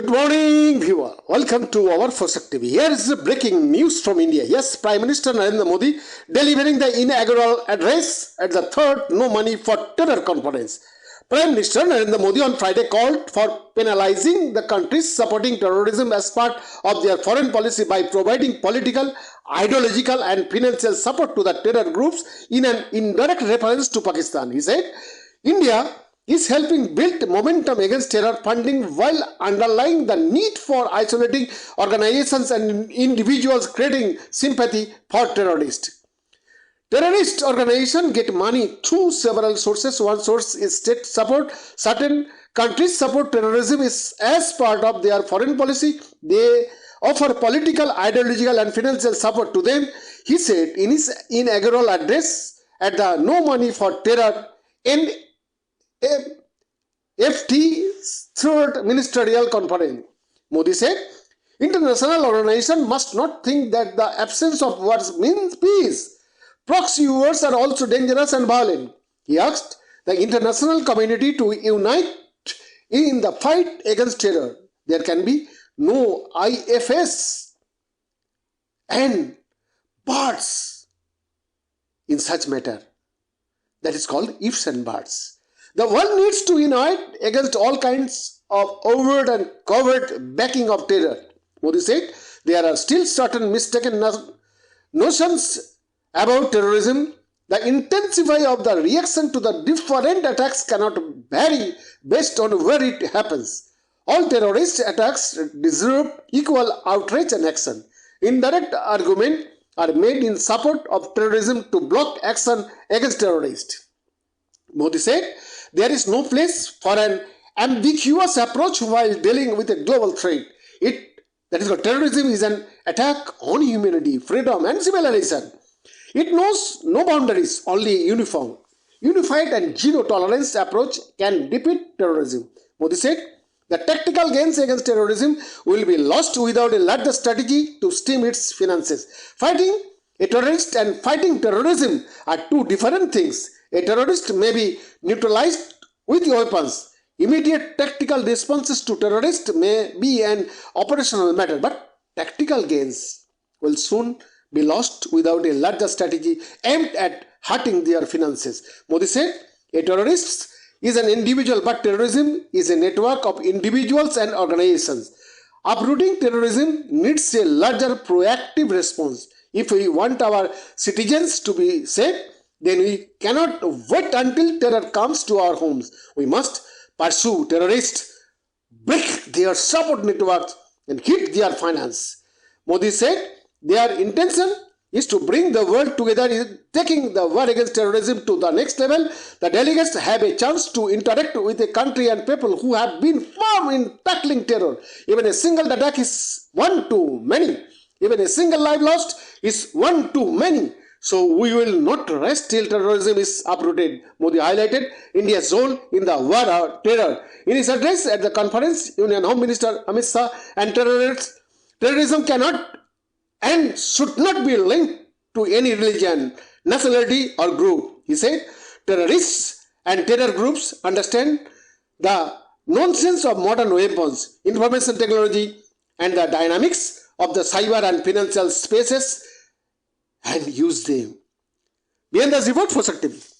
Good morning, viewer. Welcome to our Fosak TV. Here is the breaking news from India. Yes, Prime Minister Narendra Modi delivering the inaugural address at the third No Money for Terror conference. Prime Minister Narendra Modi on Friday called for penalizing the countries supporting terrorism as part of their foreign policy by providing political, ideological and financial support to the terror groups in an indirect reference to Pakistan. He said, India is helping build momentum against terror funding while underlying the need for isolating organizations and individuals creating sympathy for terrorists. Terrorist organizations get money through several sources. One source is state support. Certain countries support terrorism as part of their foreign policy. They offer political, ideological and financial support to them. He said in his inaugural address at the No Money for Terror FT's third ministerial conference. Modi said, international organizations must not think that the absence of wars means peace. Proxy wars are also dangerous and violent. He asked the international community to unite in the fight against terror. There can be no IFS and buts in such matter. That is called ifs and buts. The world needs to unite against all kinds of overt and covert backing of terror. Modi said there are still certain mistaken notions about terrorism. The intensity of the reaction to the different attacks cannot vary based on where it happens. All terrorist attacks deserve equal outrage and action. Indirect arguments are made in support of terrorism to block action against terrorists. Modi said, there is no place for an ambiguous approach while dealing with a global threat. That is called terrorism is an attack on humanity, freedom and civilization. It knows no boundaries, only uniform. Unified and zero tolerance approach can defeat terrorism. Modi said, the tactical gains against terrorism will be lost without a larger strategy to stem its finances. Fighting a terrorist and fighting terrorism are two different things. A terrorist may be neutralized with weapons. Immediate tactical responses to terrorists may be an operational matter, but tactical gains will soon be lost without a larger strategy aimed at hurting their finances. Modi said, a terrorist is an individual, but terrorism is a network of individuals and organizations. Uprooting terrorism needs a larger proactive response. If we want our citizens to be safe, then we cannot wait until terror comes to our homes. We must pursue terrorists, break their support networks and hit their finance. Modi said their intention is to bring the world together in taking the war against terrorism to the next level. The delegates have a chance to interact with a country and people who have been firm in tackling terror. Even a single attack is one too many. Even a single life lost is one too many. So we will not rest till terrorism is uprooted. Modi highlighted India's role in the war on terror. In his address at the conference, Union Home Minister Amit Shah and terrorism cannot and should not be linked to any religion, nationality or group. He said, terrorists and terror groups understand the nonsense of modern weapons, information technology and the dynamics of the cyber and financial spaces and use them. Behind the report, Fosak TV.